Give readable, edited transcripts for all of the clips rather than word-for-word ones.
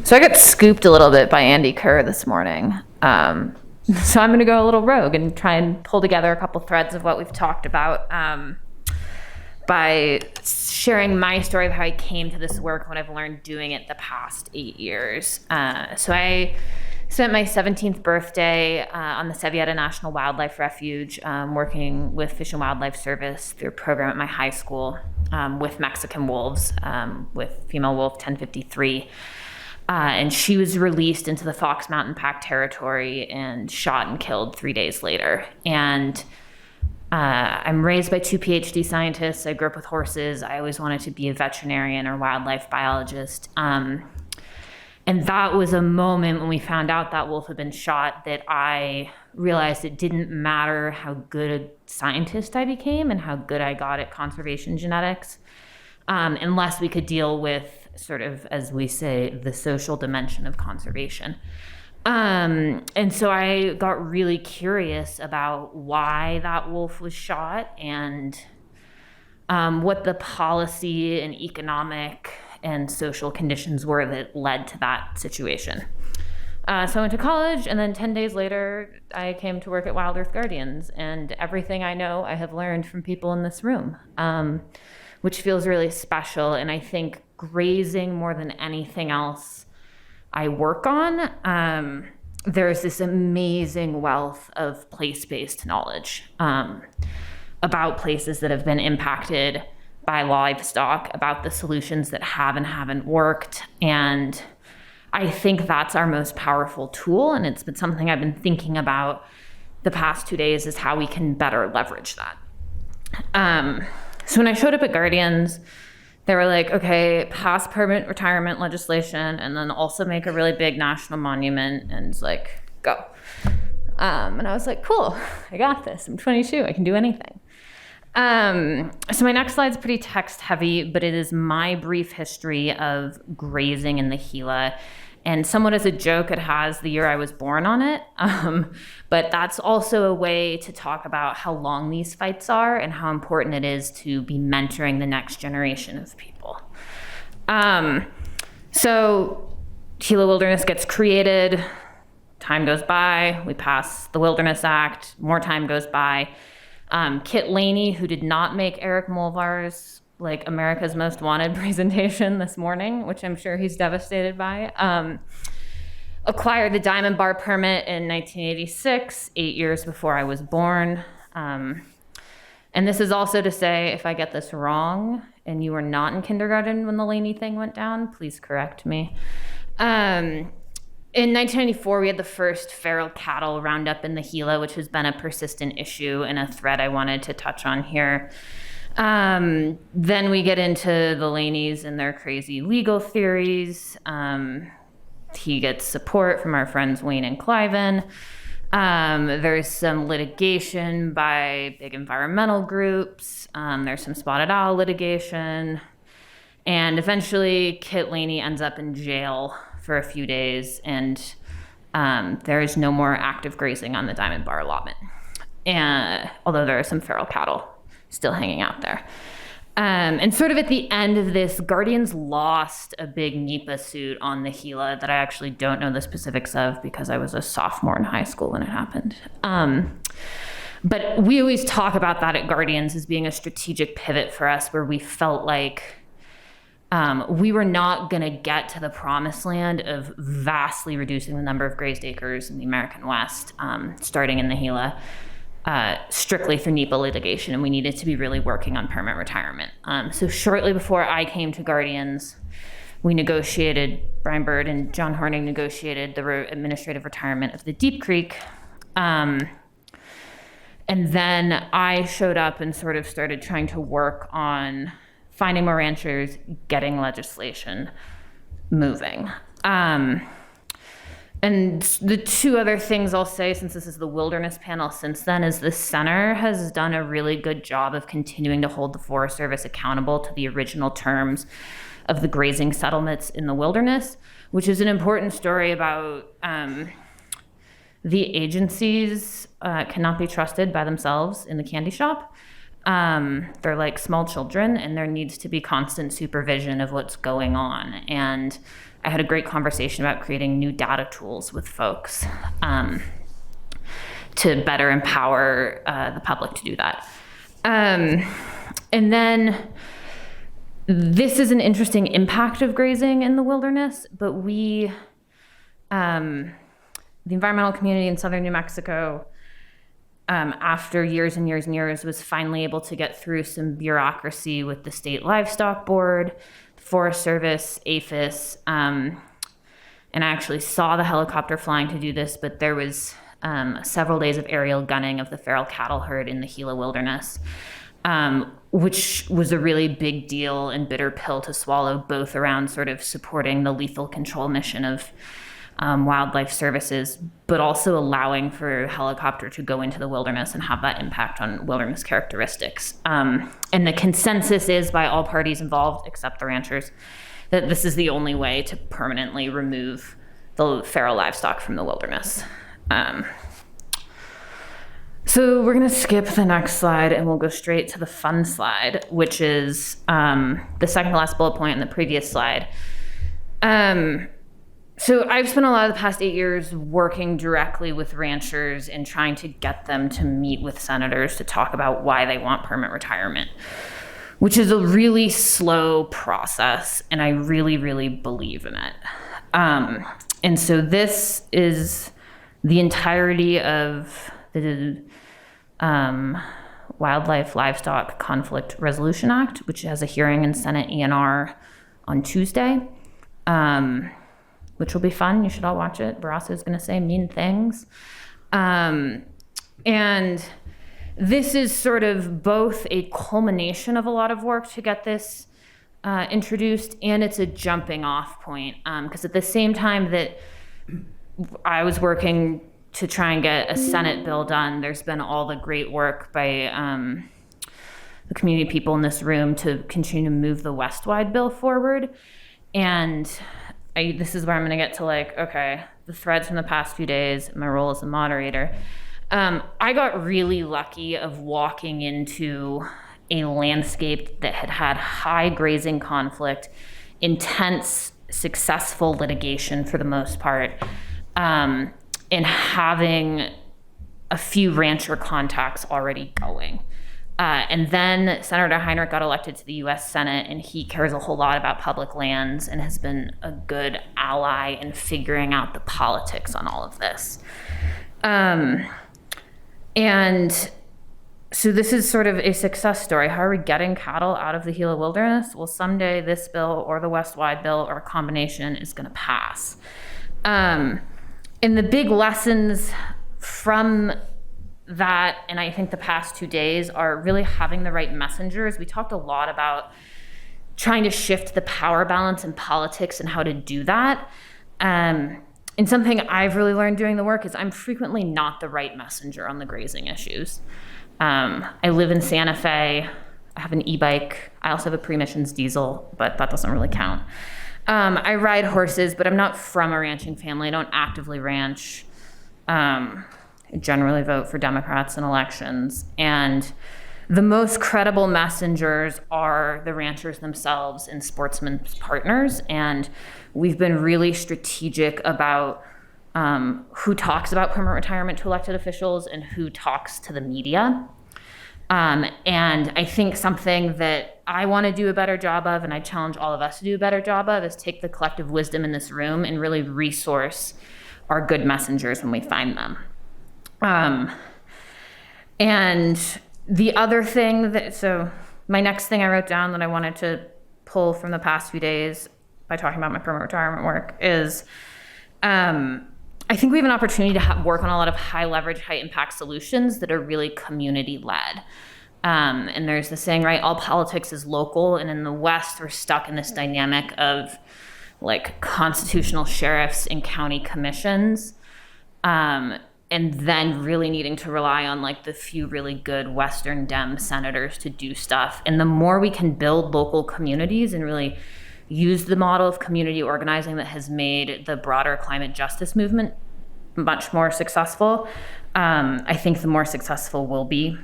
So I got scooped a little bit by Andy Kerr this morning. So I'm going to go a little rogue and try and pull together a couple threads of what we've talked about by sharing my story of how I came to this work, what I've learned doing it the past 8 years. So I spent my 17th birthday on the VIII National Wildlife Refuge, working with Fish and Wildlife Service through a program at my high school with Mexican wolves, with female wolf 1053. And she was released into the Fox Mountain Pack territory and shot and killed 3 days later. And I'm raised by two PhD scientists. I grew up with horses. I always wanted to be a veterinarian or wildlife biologist. And that was a moment when we found out that wolf had been shot that I realized it didn't matter how good a scientist I became and how good I got at conservation genetics, unless we could deal with sort of, as we say, the social dimension of conservation. And so I got really curious about why that wolf was shot and what the policy and economic and social conditions were that led to that situation. So I went to college, and then 10 days later, I came to work at Wild Earth Guardians, and everything I know I have learned from people in this room, which feels really special. And I think grazing, more than anything else I work on, there's this amazing wealth of place-based knowledge about places that have been impacted by livestock, about the solutions that have and haven't worked. And I think that's our most powerful tool. And it's been something I've been thinking about the past 2 days, is how we can better leverage that. So when I showed up at Guardians, they were like, okay, pass permanent retirement legislation and then also make a really big national monument, and like, go. And I was like, cool, I got this. I'm 22, I can do anything. So my next slide's pretty text heavy, but it is my brief history of grazing in the Gila. And somewhat as a joke, it has the year I was born on it. But that's also a way to talk about how long these fights are and how important it is to be mentoring the next generation of people. So Gila Wilderness gets created, time goes by, we pass the Wilderness Act, more time goes by. Kit Laney, who did not make Eric Mulvar's like America's Most Wanted presentation this morning, which I'm sure he's devastated by, acquired the diamond bar permit in 1986, 8 years before I was born. And this is also to say, if I get this wrong and you were not in kindergarten when the Laney thing went down, please correct me. In 1994, we had the first feral cattle roundup in the Gila, which has been a persistent issue and a thread I wanted to touch on here. Then we get into the Laneys and their crazy legal theories. He gets support from our friends Wayne and Cliven. There's some litigation by big environmental groups. There's some spotted owl litigation. And eventually Kit Laney ends up in jail for a few days, and there is no more active grazing on the diamond bar allotment. And although there are some feral cattle still hanging out there. And sort of at the end of this, Guardians lost a big NEPA suit on the Gila that I actually don't know the specifics of because I was a sophomore in high school when it happened. But we always talk about that at Guardians as being a strategic pivot for us, where we felt like we were not going to get to the promised land of vastly reducing the number of grazed acres in the American West, starting in the Gila, strictly through NEPA litigation, and we needed to be really working on permanent retirement. So shortly before I came to Guardians, we negotiated, Brian Bird and John Horning negotiated the administrative retirement of the Deep Creek. And then I showed up and sort of started trying to work on finding more ranchers, getting legislation moving. And the two other things I'll say, since this is the wilderness panel since then, is the center has done a really good job of continuing to hold the Forest Service accountable to the original terms of the grazing settlements in the wilderness, which is an important story about the agencies cannot be trusted by themselves in the candy shop. They're like small children, and there needs to be constant supervision of what's going on. And I had a great conversation about creating new data tools with folks to better empower the public to do that. And then this is an interesting impact of grazing in the wilderness, but we, the environmental community in southern New Mexico, after years and years and years, was finally able to get through some bureaucracy with the State Livestock Board, Forest Service, APHIS, and I actually saw the helicopter flying to do this, but there was several days of aerial gunning of the feral cattle herd in the Gila wilderness, which was a really big deal and bitter pill to swallow, both around sort of supporting the lethal control mission of wildlife services, but also allowing for a helicopter to go into the wilderness and have that impact on wilderness characteristics. And the consensus is by all parties involved, except the ranchers, that this is the only way to permanently remove the feral livestock from the wilderness. So we're gonna skip the next slide and we'll go straight to the fun slide, which is the second to last bullet point in the previous slide. So I've spent a lot of the past 8 years working directly with ranchers and trying to get them to meet with senators to talk about why they want permanent retirement, which is a really slow process, and I really, really believe in it. And so this is the entirety of the Wildlife Livestock Conflict Resolution Act, which has a hearing in Senate ENR on Tuesday, which will be fun. You should all watch it. Barrasso is going to say mean things. And this is sort of both a culmination of a lot of work to get this introduced, and it's a jumping off point. Because at the same time that I was working to try and get a Senate bill done, there's been all the great work by the community people in this room to continue to move the West-wide bill forward. And this is where I'm going to get to the threads from the past few days, my role as a moderator. I got really lucky of walking into a landscape that had had high grazing conflict, intense, successful litigation for the most part, and having a few rancher contacts already going. And then Senator Heinrich got elected to the U.S. Senate, and he cares a whole lot about public lands and has been a good ally in figuring out the politics on all of this. And so this is sort of a success story. How are we getting cattle out of the Gila wilderness? Well, someday this bill or the West-wide bill or a combination is going to pass. And the big lessons from that, and I think the past 2 days, are really having the right messengers. We talked a lot about trying to shift the power balance in politics and how to do that. And something I've really learned doing the work is I'm frequently not the right messenger on the grazing issues. I live in Santa Fe. I have an e-bike. I also have a pre-emissions diesel, but that doesn't really count. I ride horses, but I'm not from a ranching family. I don't actively ranch. I generally vote for Democrats in elections. And the most credible messengers are the ranchers themselves and sportsmen's partners. And we've been really strategic about who talks about permanent retirement to elected officials and who talks to the media. And I think something that I want to do a better job of, and I challenge all of us to do a better job of, is take the collective wisdom in this room and really resource our good messengers when we find them. And the other thing so my next thing I wrote down that I wanted to pull from the past few days by talking about my permanent retirement work is, I think we have an opportunity to work on a lot of high leverage, high impact solutions that are really community led. And there's the saying, right? All politics is local. And in the West, we're stuck in this dynamic of constitutional sheriffs and county commissions. And then really needing to rely on the few really good Western Dem senators to do stuff. And the more we can build local communities and really use the model of community organizing that has made the broader climate justice movement much more successful, I think the more successful we'll be.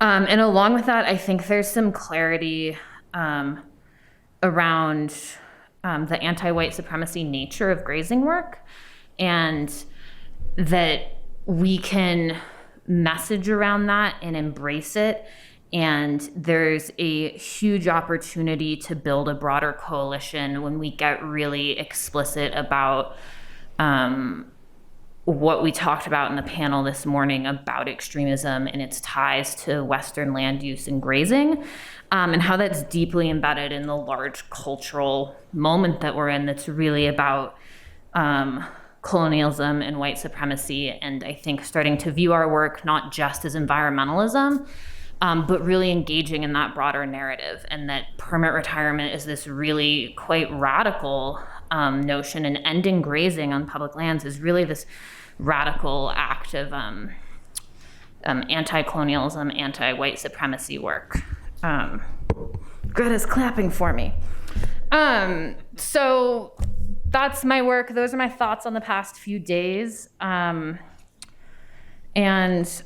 And along with that, I think there's some clarity around the anti-white supremacy nature of grazing work, and that we can message around that and embrace it. And there's a huge opportunity to build a broader coalition when we get really explicit about what we talked about in the panel this morning about extremism and its ties to Western land use and grazing, and how that's deeply embedded in the large cultural moment that we're in that's really about colonialism and white supremacy. And I think starting to view our work not just as environmentalism, but really engaging in that broader narrative, and that permanent retirement is this really quite radical notion, and ending grazing on public lands is really this radical act of anti-colonialism, anti-white supremacy work. Greta's clapping for me. So that's my work. Those are my thoughts on the past few days. And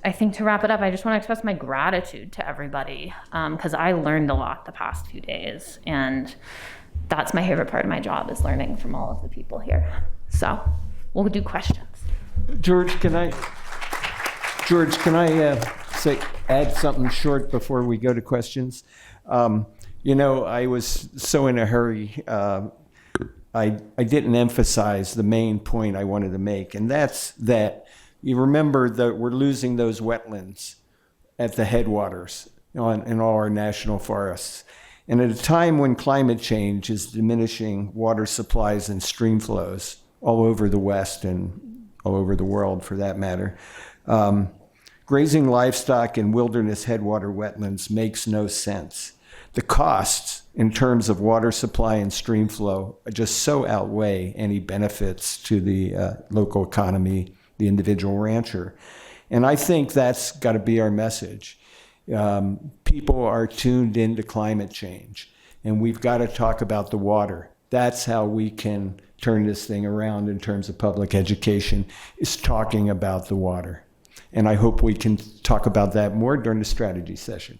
I think to wrap it up, I just want to express my gratitude to everybody, because I learned a lot the past few days, and that's my favorite part of my job, is learning from all of the people here. So we'll do questions. George, can I add something short before we go to questions? I was so in a hurry, I didn't emphasize the main point I wanted to make, and that's that you remember that we're losing those wetlands at the headwaters in all our national forests. And at a time when climate change is diminishing water supplies and stream flows all over the West and all over the world for that matter, grazing livestock in wilderness headwater wetlands makes no sense. The costs in terms of water supply and stream flow just so outweigh any benefits to the local economy, the individual rancher. And I think that's got to be our message. People are tuned into climate change, and we've got to talk about the water. That's how we can turn this thing around in terms of public education, is talking about the water. And I hope we can talk about that more during the strategy session.